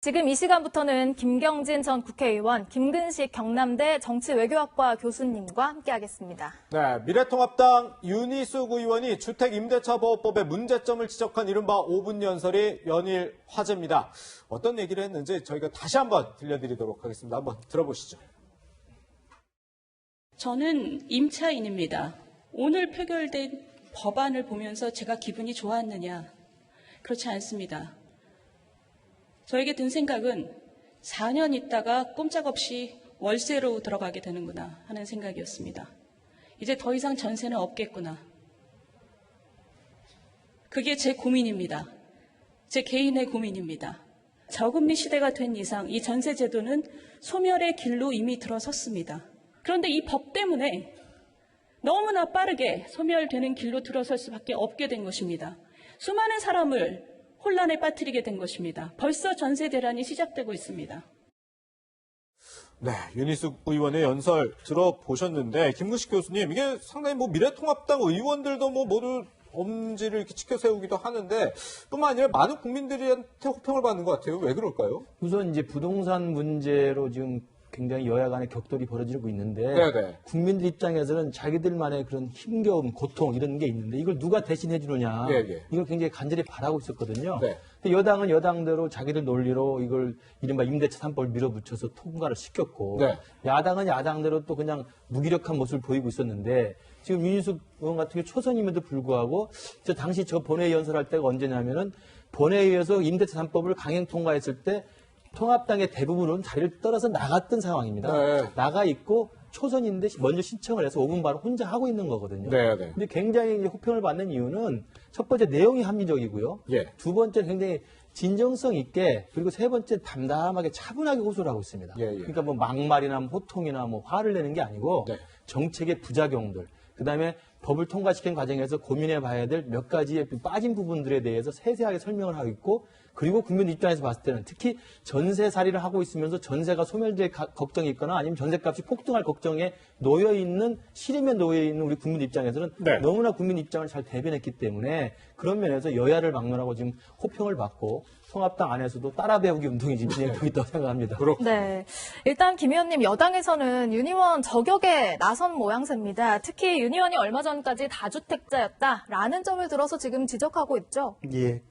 지금 이 시간부터는 김경진 전 국회의원, 김근식 경남대 정치외교학과 교수님과 함께하겠습니다. 네, 미래통합당 윤희숙 의원이 주택임대차보호법의 문제점을 지적한 이른바 5분 연설이 연일 화제입니다. 어떤 얘기를 했는지 저희가 다시 한번 들려드리도록 하겠습니다. 한번 들어보시죠. 저는 임차인입니다. 오늘 표결된 법안을 보면서 제가 기분이 좋았느냐? 그렇지 않습니다. 저에게 든 생각은 4년 있다가 꼼짝없이 월세로 들어가게 되는구나 하는 생각이었습니다. 이제 더 이상 전세는 없겠구나. 그게 제 고민입니다. 제 개인의 고민입니다. 저금리 시대가 된 이상 이 전세 제도는 소멸의 길로 이미 들어섰습니다. 그런데 이 법 때문에 너무나 빠르게 소멸되는 길로 들어설 수밖에 없게 된 것입니다. 수많은 사람을 혼란에 빠뜨리게 된 것입니다. 벌써 전세 대란이 시작되고 있습니다. 네, 윤희숙 의원의 연설 들어보셨는데 김근식 교수님, 이게 상당히 미래통합당 의원들도 모두 엄지를 이렇게 치켜 세우기도 하는데 뿐만 아니라 많은 국민들한테 호평을 받는 것 같아요. 왜 그럴까요? 우선 이제 부동산 문제로 지금 굉장히 여야 간의 격돌이 벌어지고 있는데 네네. 국민들 입장에서는 자기들만의 그런 힘겨움, 고통 이런 게 있는데 이걸 누가 대신해 주느냐. 예. 이걸 굉장히 간절히 바라고 있었거든요. 네. 근데 여당은 여당대로 자기들 논리로 이걸 이른바 임대차 3법을 밀어붙여서 통과를 시켰고 네. 야당은 야당대로 또 그냥 무기력한 모습을 보이고 있었는데 지금 윤희숙 의원 같은 경우 초선임에도 불구하고 저 당시 저 본회의 연설할 때가 언제냐면은 본회의에서 임대차 3법을 강행 통과했을 때 통합당의 대부분은 자리를 떨어서 나갔던 상황입니다. 네. 나가 있고 초선인데 먼저 신청을 해서 5분 바로 혼자 하고 있는 거거든요. 네. 근데 굉장히 이제 호평을 받는 이유는 첫 번째 내용이 합리적이고요. 예. 두 번째 굉장히 진정성 있게 그리고 세 번째 담담하게 차분하게 호소를 하고 있습니다. 예. 그러니까 막말이나 호통이나 화를 내는 게 아니고 네. 정책의 부작용들 그다음에 법을 통과시킨 과정에서 고민해 봐야 될 몇 가지의 빠진 부분들에 대해서 세세하게 설명을 하고 있고 그리고 국민 입장에서 봤을 때는 특히 전세살이를 하고 있으면서 전세가 소멸될 걱정이 있거나 아니면 전세값이 폭등할 걱정에 놓여있는 시름에 놓여있는 우리 국민 입장에서는 네. 너무나 국민 입장을 잘 대변했기 때문에 그런 면에서 여야를 막론하고 지금 호평을 받고 통합당 안에서도 따라 배우기 운동이 지금 진행되고 있다고 생각합니다. 네. 일단 김 의원님, 여당에서는 윤 의원 저격에 나선 모양새입니다. 특히 윤 의원이 얼마 전까지 다주택자였다라는 점을 들어서 지금 지적하고 있죠. 예,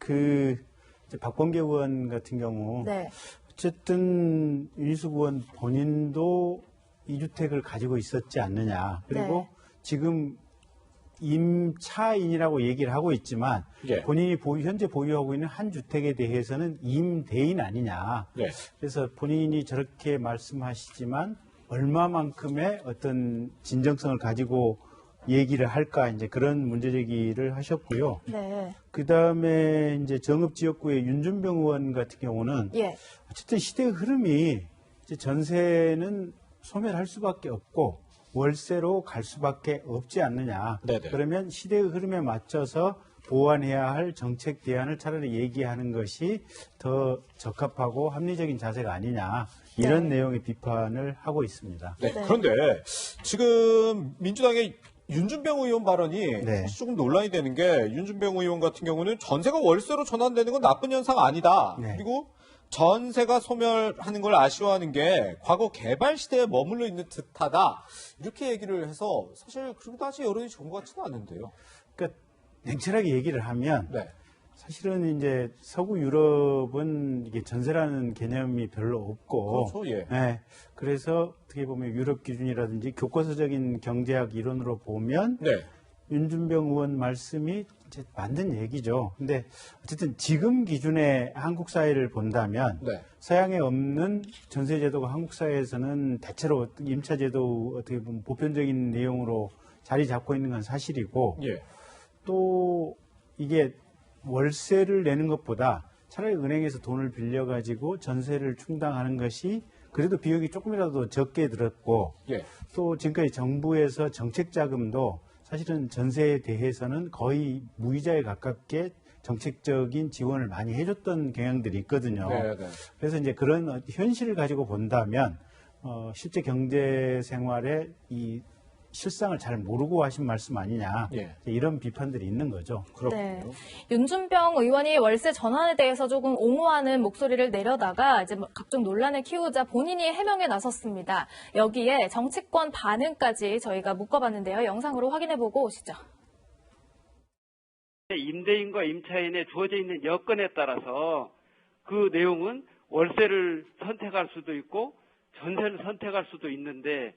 이제 박범계 의원 같은 경우 네. 어쨌든 윤희숙 의원 본인도 2주택을 가지고 있었지 않느냐. 그리고 네. 지금 임차인이라고 얘기를 하고 있지만 예. 본인이 현재 보유하고 있는 한 주택에 대해서는 임대인 아니냐. 네. 그래서 본인이 저렇게 말씀하시지만 얼마만큼의 어떤 진정성을 가지고 얘기를 할까 이제 그런 문제 제기를 하셨고요. 네. 그 다음에 이제 정읍지역구의 윤준병 의원 같은 경우는 예. 어쨌든 시대의 흐름이 이제 전세는 소멸할 수밖에 없고 월세로 갈 수밖에 없지 않느냐. 네네. 그러면 시대의 흐름에 맞춰서 보완해야 할 정책 대안을 차라리 얘기하는 것이 더 적합하고 합리적인 자세가 아니냐. 이런 내용의 비판을 하고 있습니다. 네. 네. 그런데 지금 민주당의 윤준병 의원 발언이 네. 사실 조금 논란이 되는 게 윤준병 의원 같은 경우는 전세가 월세로 전환되는 건 나쁜 현상 아니다. 네. 그리고 전세가 소멸하는 걸 아쉬워하는 게 과거 개발 시대에 머물러 있는 듯하다. 이렇게 얘기를 해서 사실 그렇게 따지 여론이 좋은 것 같지는 않은데요. 그러니까 냉철하게 얘기를 하면 네. 사실은 이제 서구 유럽은 이게 전세라는 개념이 별로 없고, 그렇죠, 예. 네, 그래서 어떻게 보면 유럽 기준이라든지 교과서적인 경제학 이론으로 보면 네. 윤준병 의원 말씀이 이제 맞는 얘기죠. 근데 어쨌든 지금 기준의 한국 사회를 본다면 네. 서양에 없는 전세 제도가 한국 사회에서는 대체로 임차 제도 어떻게 보면 보편적인 내용으로 자리 잡고 있는 건 사실이고, 예. 또 이게 월세를 내는 것보다 차라리 은행에서 돈을 빌려가지고 전세를 충당하는 것이 그래도 비용이 조금이라도 적게 들었고 예. 또 지금까지 정부에서 정책 자금도 사실은 전세에 대해서는 거의 무이자에 가깝게 정책적인 지원을 많이 해줬던 경향들이 있거든요. 네. 그래서 이제 그런 현실을 가지고 본다면 실제 경제 생활에 이 실상을 잘 모르고 하신 말씀 아니냐 예. 이런 비판들이 있는 거죠. 그렇군요. 네. 윤준병 의원이 월세 전환에 대해서 조금 옹호하는 목소리를 내려다가 이제 각종 논란을 키우자 본인이 해명에 나섰습니다. 여기에 정치권 반응까지 저희가 묶어봤는데요. 영상으로 확인해보고 오시죠. 임대인과 임차인에 주어져 있는 여건에 따라서 그 내용은 월세를 선택할 수도 있고 전세를 선택할 수도 있는데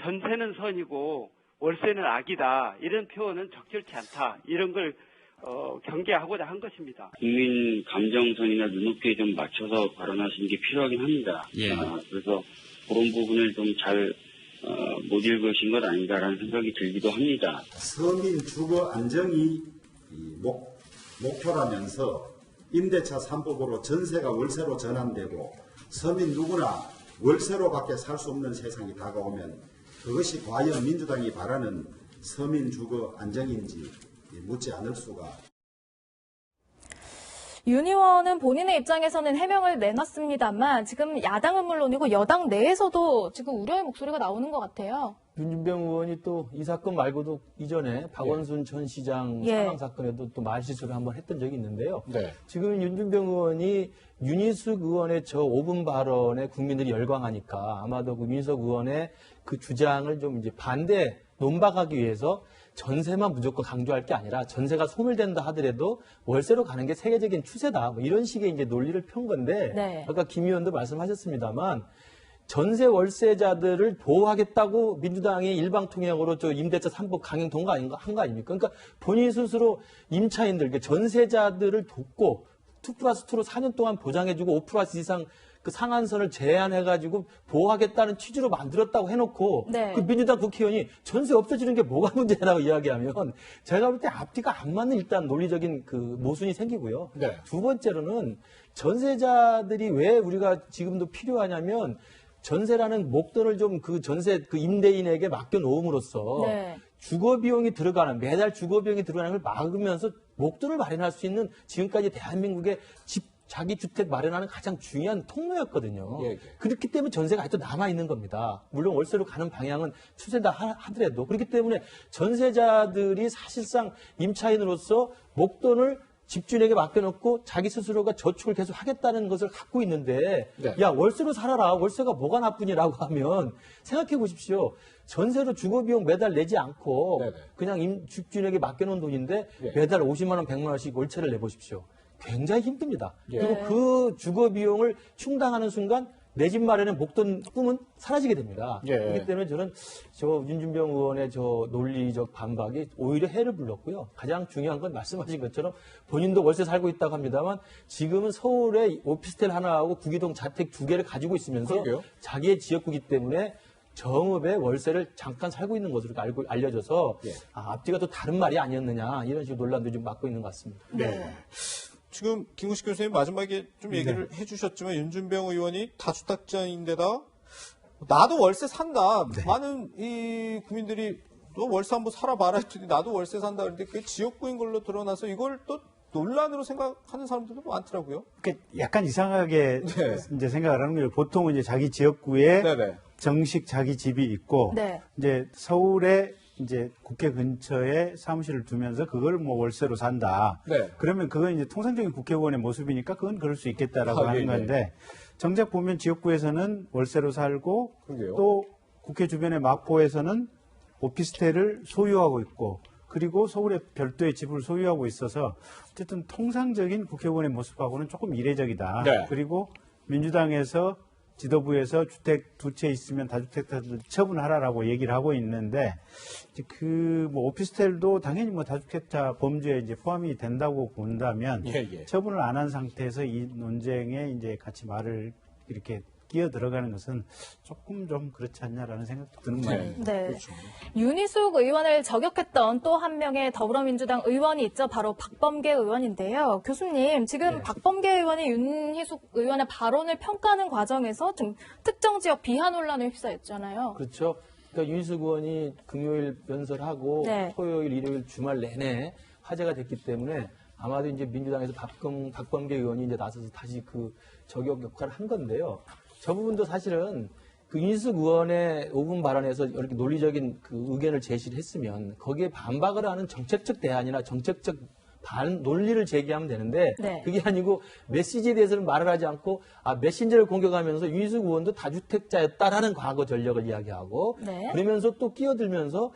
전세는 선이고 월세는 악이다. 이런 표현은 적절치 않다. 이런 걸 경계하고자 한 것입니다. 국민 감정선이나 눈높이에 좀 맞춰서 발언하시는 게 필요하긴 합니다. 예. 그래서 그런 부분을 좀 잘 못 읽으신 것 아닌가라는 생각이 들기도 합니다. 서민 주거 안정이 목표라면서 임대차 3법으로 전세가 월세로 전환되고 서민 누구나 월세로밖에 살 수 없는 세상이 다가오면 그것이 과연 민주당이 바라는 서민 주거 안정인지 묻지 않을 수가. 윤 의원은 본인의 입장에서는 해명을 내놨습니다만 지금 야당은 물론이고 여당 내에서도 지금 우려의 목소리가 나오는 것 같아요. 윤준병 의원이 또 이 사건 말고도 이전에 박원순 전 시장 사망 사건에도 또 말실수를 한번 했던 적이 있는데요. 네. 지금 윤준병 의원이 윤희숙 의원의 저 5분 발언에 국민들이 열광하니까 아마도 그 윤희숙 의원의 그 주장을 좀 이제 반대 논박하기 위해서 전세만 무조건 강조할 게 아니라 전세가 소멸된다 하더라도 월세로 가는 게 세계적인 추세다. 뭐 이런 식의 이제 논리를 편 건데 네. 아까 김 의원도 말씀하셨습니다만 전세 월세자들을 보호하겠다고 민주당이 일방통행으로 저 임대차 3법 강행 통과한 거 아닙니까? 그러니까 본인 스스로 임차인들, 그러니까 전세자들을 돕고 2+2로 4년 동안 보장해주고 5% 이상 그 상한선을 제한해가지고 보호하겠다는 취지로 만들었다고 해놓고 네. 그 민주당 국회의원이 전세 없어지는 게 뭐가 문제라고 이야기하면 제가 볼 때 앞뒤가 안 맞는 일단 논리적인 그 모순이 생기고요. 네. 두 번째로는 전세자들이 왜 우리가 지금도 필요하냐면 전세라는 목돈을 좀 그 전세 그 임대인에게 맡겨 놓음으로써 네. 주거 비용이 들어가는 매달 주거 비용이 들어가는 걸 막으면서 목돈을 마련할 수 있는 지금까지 대한민국의 자기 주택 마련하는 가장 중요한 통로였거든요. 예, 예. 그렇기 때문에 전세가 아직도 남아 있는 겁니다. 물론 월세로 가는 방향은 추세다 하더라도 그렇기 때문에 전세자들이 사실상 임차인으로서 목돈을 집주인에게 맡겨놓고 자기 스스로가 저축을 계속 하겠다는 것을 갖고 있는데 네. 야 월세로 살아라 월세가 뭐가 나쁘니라고 하면 생각해 보십시오. 전세로 주거비용 매달 내지 않고 네네. 그냥 집주인에게 맡겨놓은 돈인데 예. 매달 50만 원 100만 원씩 월세를 내보십시오. 굉장히 힘듭니다. 예. 그리고 그 주거비용을 충당하는 순간 내 집 마련의 목돈 꿈은 사라지게 됩니다. 예. 그렇기 때문에 저는 저 윤준병 의원의 저 논리적 반박이 오히려 해를 불렀고요. 가장 중요한 건 말씀하신 것처럼 본인도 월세 살고 있다고 합니다만 지금은 서울에 오피스텔 하나하고 구기동 자택 2개를 가지고 있으면서 그러게요. 자기의 지역구이기 때문에 정읍에 월세를 잠깐 살고 있는 것으로 알려져서 예. 앞뒤가 또 다른 말이 아니었느냐 이런 식의 논란도 좀 맡고 있는 것 같습니다. 네. 지금 김구식 교수님 마지막에 좀 얘기를 해주셨지만 윤준병 의원이 다주택자인데다 나도 월세 산다. 많은 이 국민들이 너 월세 한번 살아봐라 했더니 나도 월세 산다. 그런데 그게 지역구인 걸로 드러나서 이걸 또 논란으로 생각하는 사람들도 많더라고요. 그러니까 약간 이상하게 네. 이제 생각을 하는 거예요. 보통은 이제 자기 지역구에 네네. 정식 자기 집이 있고 네. 이제 서울에 이제 국회 근처에 사무실을 두면서 그걸 뭐 월세로 산다. 네. 그러면 그건 이제 통상적인 국회의원의 모습이니까 그건 그럴 수 있겠다라고 아, 하는 예, 예. 건데 정작 보면 지역구에서는 월세로 살고 그러게요. 또 국회 주변의 마포에서는 오피스텔을 소유하고 있고 그리고 서울에 별도의 집을 소유하고 있어서 어쨌든 통상적인 국회의원의 모습하고는 조금 이례적이다. 네. 그리고 민주당에서 지도부에서 주택 2채 있으면 다주택자들 처분하라라고 얘기를 하고 있는데 그 뭐 오피스텔도 당연히 뭐 다주택자 범죄에 이제 포함이 된다고 본다면 예. 처분을 안 한 상태에서 이 논쟁에 이제 같이 말을 이렇게 끼어 들어가는 것은 조금 좀 그렇지 않냐라는 생각도 드는 말입니다. 네. 그렇죠. 윤희숙 의원을 저격했던 또 한 명의 더불어민주당 의원이 있죠. 바로 박범계 의원인데요. 교수님, 지금 박범계 의원이 윤희숙 의원의 발언을 평가하는 과정에서 좀 특정 지역 비하 논란을 휩싸였잖아요. 그렇죠. 그러니까 윤희숙 의원이 금요일 연설하고 네. 토요일, 일요일 주말 내내 화제가 됐기 때문에 아마도 이제 민주당에서 박범계 의원이 이제 나서서 다시 그 저격 역할을 한 건데요. 저 부분도 사실은 그 윤희숙 의원의 5분 발언에서 이렇게 논리적인 그 의견을 제시를 했으면 거기에 반박을 하는 정책적 대안이나 정책적 논리를 제기하면 되는데 네. 그게 아니고 메시지에 대해서는 말을 하지 않고 메신저를 공격하면서 윤희숙 의원도 다주택자였다라는 과거 전력을 이야기하고 네. 그러면서 또 끼어들면서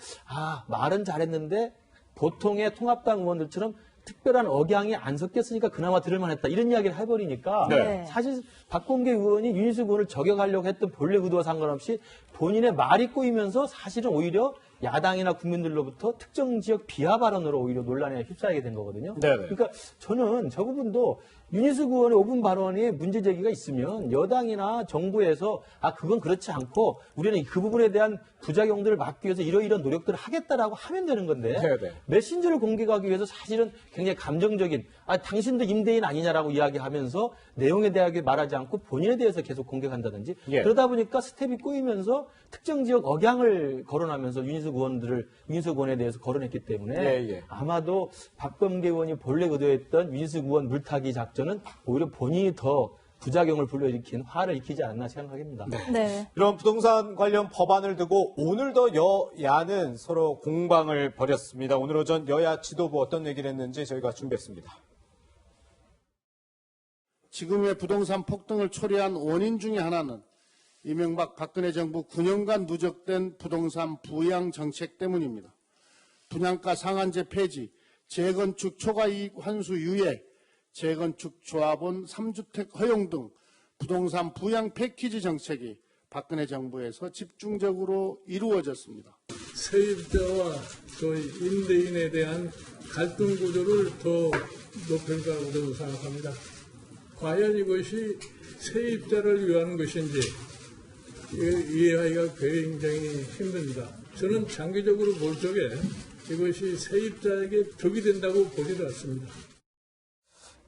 말은 잘했는데 보통의 통합당 의원들처럼 특별한 억양이 안 섞였으니까 그나마 들을만했다 이런 이야기를 해버리니까 네. 사실 박범계 의원이 윤희숙 의원을 저격하려고 했던 본래 의도와 상관없이 본인의 말이 꼬이면서 사실은 오히려 야당이나 국민들로부터 특정 지역 비하 발언으로 오히려 논란에 휩싸이게 된 거거든요. 네네. 그러니까 저는 저 부분도 윤희숙 의원의 5분 발언에 문제 제기가 있으면 여당이나 정부에서 그건 그렇지 않고 우리는 그 부분에 대한 부작용들을 막기 위해서 이러이러한 노력들을 하겠다라고 하면 되는 건데 네네. 메신저를 공개하기 위해서 사실은 굉장히 감정적인 당신도 임대인 아니냐라고 이야기하면서 내용에 대하게 말하지 않고 본인에 대해서 계속 공격한다든지 예. 그러다 보니까 스텝이 꼬이면서 특정 지역 억양을 거론하면서 윤희숙 의원에 대해서 거론했기 때문에 예. 아마도 박범계 의원이 본래 의도했던 윤희숙 의원 물타기 작전은 오히려 본인이 더 부작용을 불러일으킨 화를 일으키지 않았나 생각합니다. 네. 이런 부동산 관련 법안을 두고 오늘도 여야는 서로 공방을 벌였습니다. 오늘 오전 여야 지도부 어떤 얘기를 했는지 저희가 준비했습니다. 지금의 부동산 폭등을 초래한 원인 중에 하나는 이명박 박근혜 정부 9년간 누적된 부동산 부양 정책 때문입니다. 분양가 상한제 폐지, 재건축 초과이익 환수 유예, 재건축 조합원 3주택 허용 등 부동산 부양 패키지 정책이 박근혜 정부에서 집중적으로 이루어졌습니다. 세입자와 또 임대인에 대한 갈등 구조를 더 높일 거라고 생각합니다. 과연 이것이 세입자를 위한 것인지 이해하기가 굉장히 힘듭니다. 저는 장기적으로 볼 적에 이것이 세입자에게 덕이 된다고 보지도 않습니다.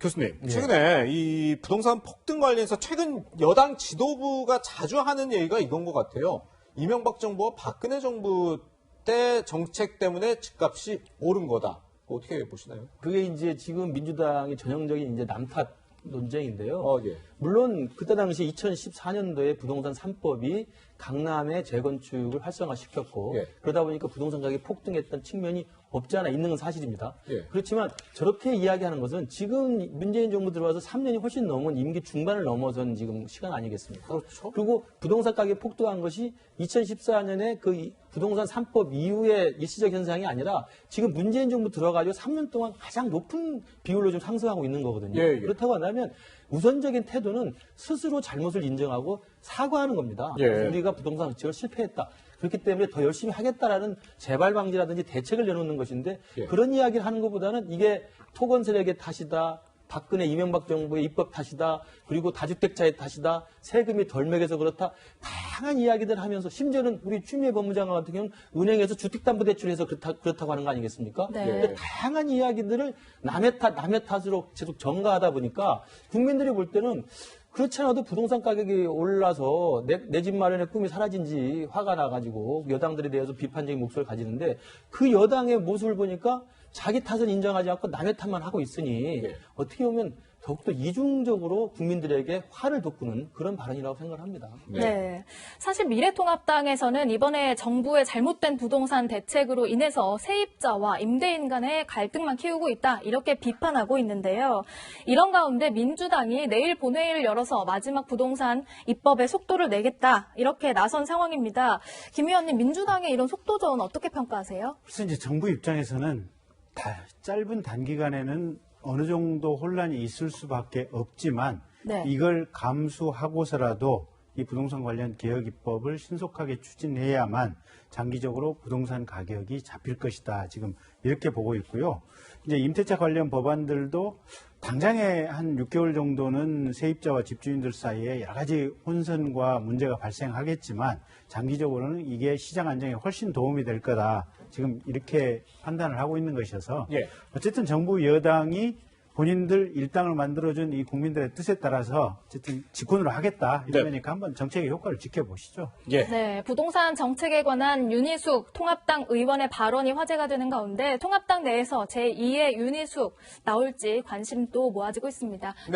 교수님, 최근에 이 부동산 폭등 관련해서 최근 여당 지도부가 자주 하는 얘기가 이건 것 같아요. 이명박 정부와 박근혜 정부 때 정책 때문에 집값이 오른 거다. 어떻게 보시나요? 그게 이제 지금 민주당의 전형적인 이제 남탓 논쟁인데요. 예. 물론 그때 당시 2014년도에 부동산 3법이 강남의 재건축을 활성화시켰고 예. 그러다 보니까 부동산 가격이 폭등했던 측면이 없지 않아 있는 건 사실입니다. 예. 그렇지만 저렇게 이야기하는 것은 지금 문재인 정부 들어와서 3년이 훨씬 넘은 임기 중반을 넘어선 지금 시간 아니겠습니까? 그렇죠. 그리고 부동산 가격이 폭등한 것이 2014년에 그 부동산 3법 이후의 일시적 현상이 아니라 지금 문재인 정부 들어가지고 3년 동안 가장 높은 비율로 좀 상승하고 있는 거거든요. 예. 그렇다고 한다면 우선적인 태도는 스스로 잘못을 인정하고 사과하는 겁니다. 예. 우리가 부동산 정책을 실패했다. 그렇기 때문에 더 열심히 하겠다라는 재발 방지라든지 대책을 내놓는 것인데 예. 그런 이야기를 하는 것보다는 이게 토건 세력의 탓이다. 박근혜 이명박 정부의 입법 탓이다. 그리고 다주택자의 탓이다. 세금이 덜 매겨서 그렇다. 다양한 이야기들 하면서 심지어는 우리 추미애 법무장관 같은 경우는 은행에서 주택담보대출해서 그렇다고 하는 거 아니겠습니까? 네. 그러니까 다양한 이야기들을 남의 탓으로 계속 전가하다 보니까 국민들이 볼 때는 그렇지 않아도 부동산 가격이 올라서 내 집 마련의 꿈이 사라진 지 화가 나가지고 여당들에 대해서 비판적인 목소리를 가지는데 그 여당의 모습을 보니까 자기 탓은 인정하지 않고 남의 탓만 하고 있으니 어떻게 보면 더욱더 이중적으로 국민들에게 화를 돋구는 그런 발언이라고 생각을 합니다. 네. 사실 미래통합당에서는 이번에 정부의 잘못된 부동산 대책으로 인해서 세입자와 임대인 간의 갈등만 키우고 있다. 이렇게 비판하고 있는데요. 이런 가운데 민주당이 내일 본회의를 열어서 마지막 부동산 입법에 속도를 내겠다. 이렇게 나선 상황입니다. 김 의원님, 민주당의 이런 속도전 어떻게 평가하세요? 그래서 이제 정부 입장에서는 짧은 단기간에는 어느 정도 혼란이 있을 수밖에 없지만 네. 이걸 감수하고서라도 이 부동산 관련 개혁 입법을 신속하게 추진해야만 장기적으로 부동산 가격이 잡힐 것이다. 지금 이렇게 보고 있고요. 이제 임대차 관련 법안들도 당장에 한 6개월 정도는 세입자와 집주인들 사이에 여러 가지 혼선과 문제가 발생하겠지만 장기적으로는 이게 시장 안정에 훨씬 도움이 될 거다. 지금 이렇게 판단을 하고 있는 것이어서 어쨌든 정부 여당이 본인들 일당을 만들어준 이 국민들의 뜻에 따라서 어쨌든 직권으로 하겠다 이러니까 한번 정책의 효과를 지켜보시죠. 네, 부동산 정책에 관한 윤희숙 통합당 의원의 발언이 화제가 되는 가운데 통합당 내에서 제2의 윤희숙 나올지 관심도 모아지고 있습니다.